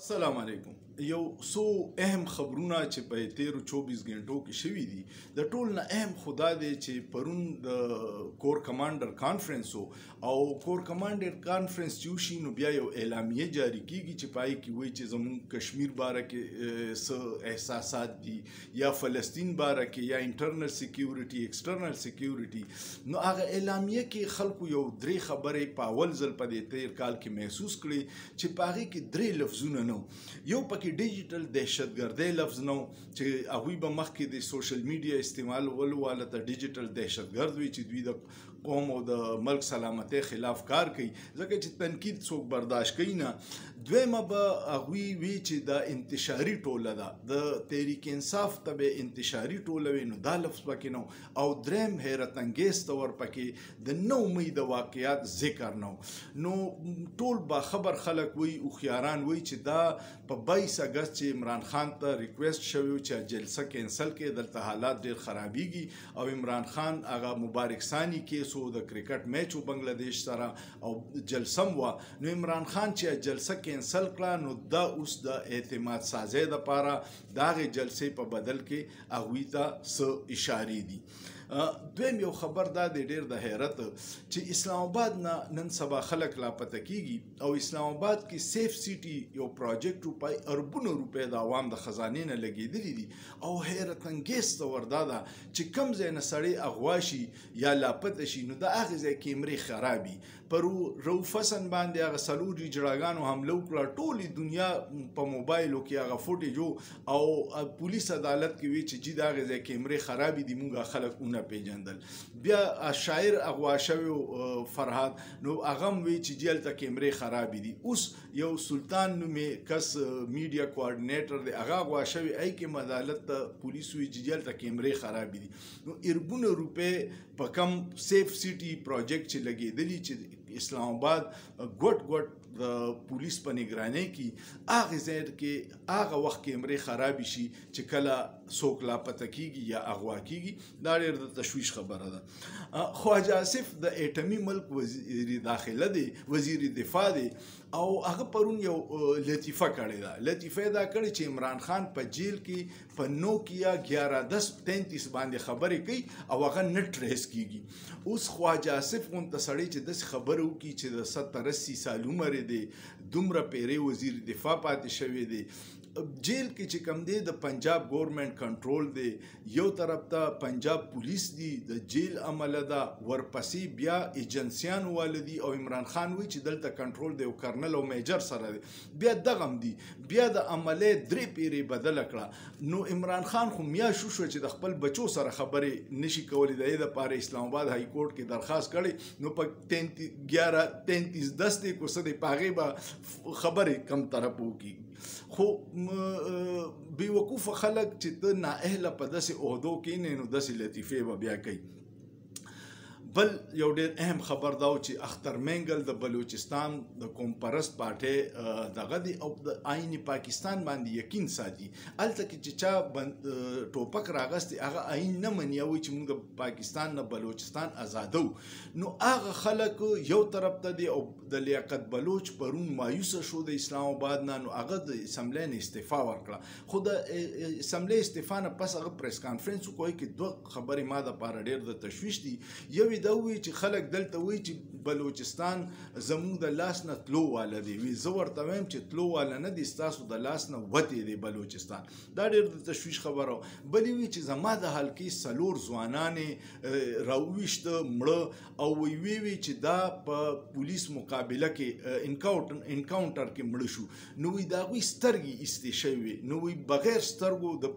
السلام علیکم. یو څو اهم خبرونه چې په تیرو 24 غنټو کې شوي دي د ټول نه اهم خدا دی چې پرون د کور کمانډر کانفرنس او کور کمانډر کانفرنس چې شي نو بیا یو اعلامیه جاری کیږي چې پای کې وایي چې زموږ کشمیر باره کې څه احساسات دي یا فلسطین باره کې یا انټرنل سکیورټي ایکسټرنل سکیورټي. نو هغه اعلامیه کې خلکو یو درې خبرې په اول ځل په دې تیر کال کې محسوس کړي چې په هغې کې درې لفظونه نو یو پکې ډیجیټل دهشتګردۍ لفظ نو چې هغوی به مخکې د سوشل میډیا استعمالولو والا ته ډیجیټل دهشتګرد وي چې دوی د قوم او د ملک سلامتۍ خلاف کار کوي ځکه چې تنقید څوک برداشت کوي نه. دویمه به هغوی وي چې دا انتشاري ټوله ده د تحریک انصاف ته به انتشاري ټوله وي نو دا لفظ پکې نو او دریم حیرت انګیز طور پکې د 9 مئی د واقعیات ذکر نو ټول باخبر خلک وي هوښیاران وي چې دا په 22 اگست چې عمران خان ته ریکویسټ شوی چې جلسه کینسل کړي دلته حالات ډیر خرابېږي او عمران خان هغه مبارک ثاني کیسو د کرکټ میچ بنگلاديش سره او جلسم وا نو عمران خان چې جلسه کینسل کړه نو دا اوس د اعتماد سازۍ لپاره دغه جلسې په بدل کې هغوی ته څه اشارې دي. دویم یو خبر دا دی ډیر د حیرت چې اسلام آباد نه نن سبا خلک لاپته کیږي او اسلام آباد کې سیف سیټي یو پروجیکټ په اربونو روپۍ د عوام د خزانې نه لګېدلي دي او حیرت انګیز طور دا ده چې کوم ځای نه سړی اغوا شي یا لاپته شي نو د هغې ځای کیمرې خرابي پر رؤوف حسن باندې هغه څلور جړاګانو حمله وکړه ټولې دنیا په موبایلو کې هغه فوټیج او پولیس عدالت کې وی چې جی د هغې ځای کیمرې خرابي دي مونږ خلک ونه پیژندل. بیا شاعر اغوا شوی فرهاد نو هغه وی چې جیل ته کیمرې خراب دي. اوس یو سلطان نومې کس میډیا کوارډینیټر دی هغه اغوا شوی ای کې عدالت ته پولیس وی چې جیل ته کیمرې خراب دي. نو اربونه روپې په کم سیف سیټي پروجیکټ چې لګېدلی چې اسلام آباد ګوټ د پولیس په نگرانۍ کې هغه ځای کې هغه وخت کیمرې خرابې شي چې کله څوک لاپته کیږي یا اغوا کیږي دا ډېر د تشویش خبره ده. خواجه آصف د ایټمي ملک وزیر داخله دی وزیر دفاع دی او هغه پرون یو لطیفه کړې ده. لطیفه دا کړې چې عمران خان په جیل کې په نوکیا 111033 باندې خبرې کوي او هغه نه ټریس کیږي. اوس خواجه آصف غونته سړی چې داسې خبره وکړي چې د 70-80 سال عمر دی دومره پیری وزیر دفاع پاتې شوی دی جیل کې چې کم دی د پنجاب گورنمنت کنټرول دی یو طرف ته پنجاب پولیس دی د جیل عمله ده ورپسې بیا ایجنسیان والدي او عمران خان وی چې دلته کنټرول دی او کرنل او میجر سره دی بیا دغم دی بیا د عملې درې پیری بدل کړه. نو عمران خان خو میا شو چې د خپل بچو سره خبرې نشي کولی د لپاره اسلام آباد های کورټ کې درخواست کړي نو په 11-33-10 کو سده پاغه به خبرې کم طرف وکي خو بی وقوف خلک چې ته نااهله په داسې عهدو کې نه نو داسې لطیفې به بیا کوي. بل یو ډېر اهم خبر دا و چې اختر مینګل د بلوچستان د قوم پرست پارټۍ دغه دی او د آئین پاکستان باندې یقین ساتي هلته کې چې چا ټوپک راغستی هغه آئین نه مني او چې موږ د پاکستان نه بلوچستان آزادو نو هغه خلک یو طرف ته دی او د لیاقت بلوچ پرون مایوسه شو د اسلام آباد نه نو هغه د اسمبلی نه استعفا ورکړه خو د اسمبلی استعفا نه پس هغه پریس کانفرنس وکړی کې دوه خبرې ما دپاره ډېر د تشویش دي. یو دا وی چې خلک دلته وی چې بلوچستان زموږ د لاس نه تلو والا دی وی زه ورته وایم چې تلو والا نه دی ستاسو د لاس نه وتې دی بلوچستان دا ډېر د تشویش خبره. بلې وی چې زما د حلقې څلور ځوانانې راوویشته مړه او وی چې دا په پولیس مقابله کې انکاونټر کې مړه شو نو وی د هغوی سترګې ایستې شوې نو وی بغیر سترګو د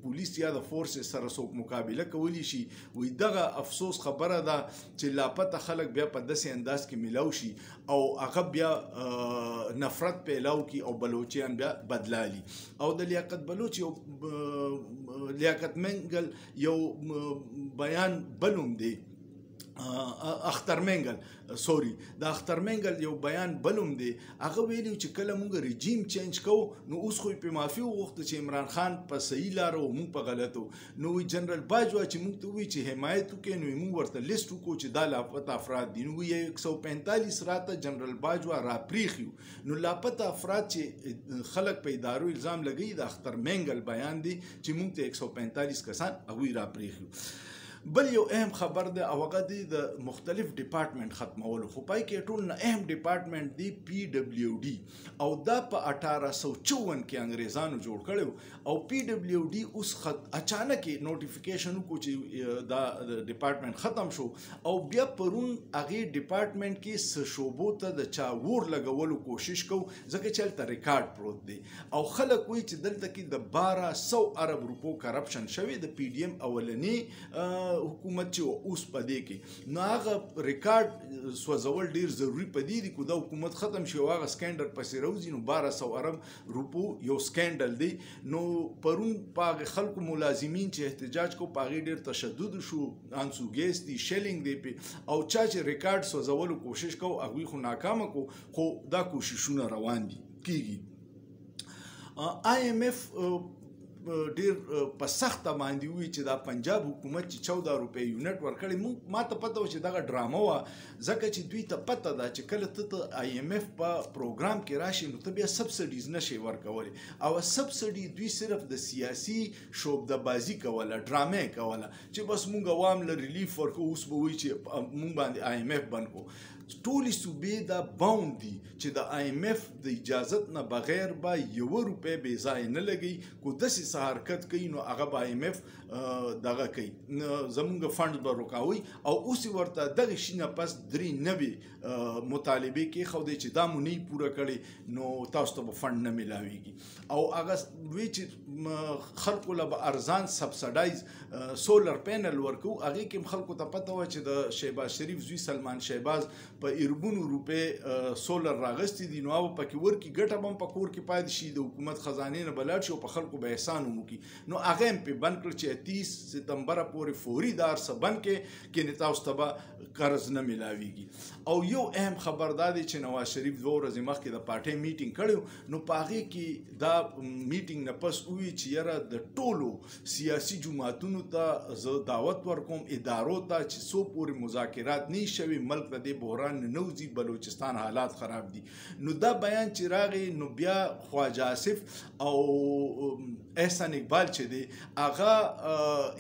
پولیس یا د فورس سره څوک مقابله کولی شي وی دغه افسوس خبره ده چې لاپته خلک بیا په داسې انداز کې میلاو شي او هغه بیا نفرت پیلاو کی او بلوچیان بیا بدلالي او د لیاقت بلوچ یو لیاقت منګل یو بیان بلوم دی اختر منګل سوري د اختر منګل یو بیان بلوم دی هغه ویلي چې کله موږ رژیم چینج کوو نو اوس خو په معافي وغوښته چې عمران خان په صحیح لار او موږ په غلطو نو جنرال باجوا چې موږ ته وی چې حمایت وکړي نو موږ ورته لیست وکړو چې دا لاپته افراد دي نو 145 راته جنرال باجوا را پریخیو نو لاپته افراد چې خلک په ادارو الزام لګي د اختر منګل بیان دی چې موږ ته 145 کسان هغوی را پریخیو بل یو اهم خبر ده او هغه دی د مختلف ډپارټمنټ ختمولو خو پای کې ټول نه اهم ډپارټمنټ دی پی ډبلیو ډي او دا په 1854 کې انګریزانو جوړ کړو او پی ډبلیو ډي اوس اچانک نوټیفیکیشن کو چې دا ډپارټمنټ ختم شو او بیا پرون هغه ډپارټمنټ کې شوبو ته د چا ور لګولو کوشش کو ځکه چې تل ریکارډ پروت دی او خلک وایي چې دلته کې د 1200 ارب روپو کرپشن شوی د پی ډی ایم اولنی حکومت چې اوس پدې کې نو هغه ریکارډ سوځول ډیر ضروری پدې دي کو دا حکومت ختم شي هغه سکینډل پسې روزي نو 1200 ارب روپو یو سکینډل دی نو پرون پاغه خلکو ملازمین چې احتجاج کو پاغه ډیر تشدد شو انسوګیس دي شیلینګ دی او چا چې ریکارډ سوځولو کوشش کو هغه خو ناکام کو خو دا کوششونه روان دي کیږي آی ایم ایف ډیر په سخته باندې وی چې دا پنجاب حکومت چې 14 روپے یونټ ورکړي ما ته پته و چې دا ډراما و ځکه چې دوی ته پته ده چې کله ته آی ایم ایف په پروګرام کې راشي نو ته بیا سبسډیز نشي ورکولی او سبسډي دوی صرف د سیاسي شوبده‌بازي کوله ډرامې کوله چې بس مونږ عوام له ریلیف ورکو اوس به وی چې مونږ باندې آی ایم ایف بند کو ټولې صوبې دا باوند دي چې د آی ایم ایف د اجازت نه بغیر به 1 روپۍ بې ځای نه لګي کو داسې څه حرکت کوي نو هغه به آی ایم ایف دغه کوي زمونږ فنډ به روکاوي او اوس ورته دغه شي نه پس 3 نوې مطالبې کېښودې چې دا مو نه پوره کړې نو تاسو ته به فنډ نه میلاویږي او هغه وی چې خلکو له به ارزان سبسډایز سولر پینل ورکو هغې کې خلکو ته پته وه چې د شهباز شریف زوی سلمان شهباز په اربونو روپے سولر راغستی دي نو او پکې ورکی ګټه بم په کور کې پاتې شي د حکومت خزانه نه بلاړ شي او په خلکو به احسان وکي نو هغه په بند کړ چې 30 ستمبر پورې فوري دار سبن کې نتاوس تبا قرض نه ملاويږي او یو اهم خبردار دی چې نواز شریف 2 ورځې مخکې د پارټي میټینګ کړو نو پاغي کې دا میټینګ نه پس وی چې یاره د ټولو سیاسي جماعتونو ته زه دعوت ورکوم ادارو ته چې سو پورې مذاکرات نه شوي ملک د بحران نوزي بلوچستان حالات خراب دي نو دا بیان چې راغی نو بیا خواجه آصف او احسان اقبال چې دی هغه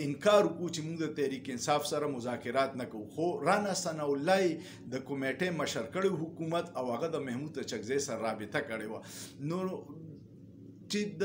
انکار وکړو چې موږ د تحریک انصاف سره مذاکرات نه کوو خو رانا ثناء الله د کمیټې مشر کړی حکومت او هغه د محمود چکزی سره رابطه کړې وه نو چې د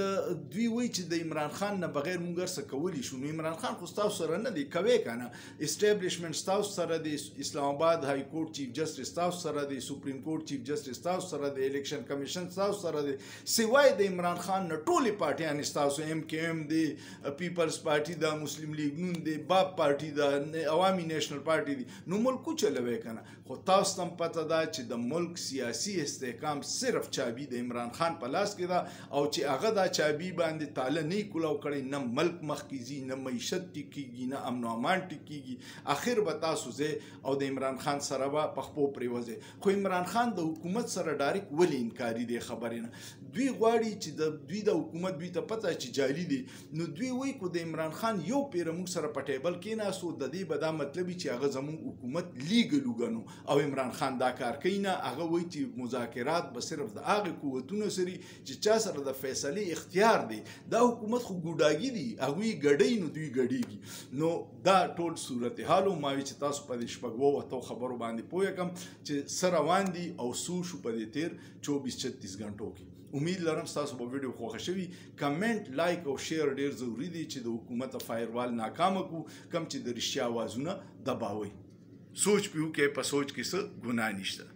دوی وی چې د عمران خان نه بغیر مونږ څه کولی شو نو عمران خان خو تاسو سره نه دی کوي کنه اسټابلیشمنت تاسو سره دی اسلام آباد های کورټ چیف جسټس تاسو سره دی سپریم کورټ چیف جسټس تاسو سره دی الیکشن کمیشن تاسو سره دی سوای د عمران خان نه ټولې پارټیان تاسو ایم کې ایم دی پیپلز پارټي دا مسلم لیگ نون دی باب پارټي دا عوامي نیشنل پارټي دی نو ملک چلوي کنه خو تاسو تم پته دا چې د ملک سیاسي استحکام صرف چابي د عمران خان په لاس کې دا او چې هغه دا چابي باندې تاله نه کولاو کړي نه ملک مخکېزي نه معیشت ټیکيږي نه امن او امان ټیکيږي اخر به تاسو زه او د عمران خان سره به پخپو پریوځي خو عمران خان د حکومت سره ډایرک ولی انکاری دی خبرې نه دوی غواړي چې د دوی د حکومت دوی ته پته چې جعلي دي نو دوی وایي کو د عمران خان یو پیر موږ سره په ټیبل کې ناسو د دې به دا مطلب چې هغه زموږ حکومت لیګل وګڼو او عمران خان دا کار کوي نه هغه وایي چې مذاکرات به صرف د هغه قوتونو سره چې چا سره د فیصله اختیار دی دا حکومت خو ګوډاګي دي هغوی ګډی نو دوی ګډیږي نو دا ټول صورتحال ما وی چې تاسو په دې شپږو وتو خبرو باندې پوه کم چې سره روان دي او سو شو په دې تیر 24-36 غنټو کې امید لرم تاسو په ویډیو خوښ شوي کمنټ لایک او شیر ډیر ضروری دی چې د حکومت فایروال ناکام کو کم چې د رښتیا आवाजونه دباوي سوچ پیو کې په سوچ کې څه ګناه نشته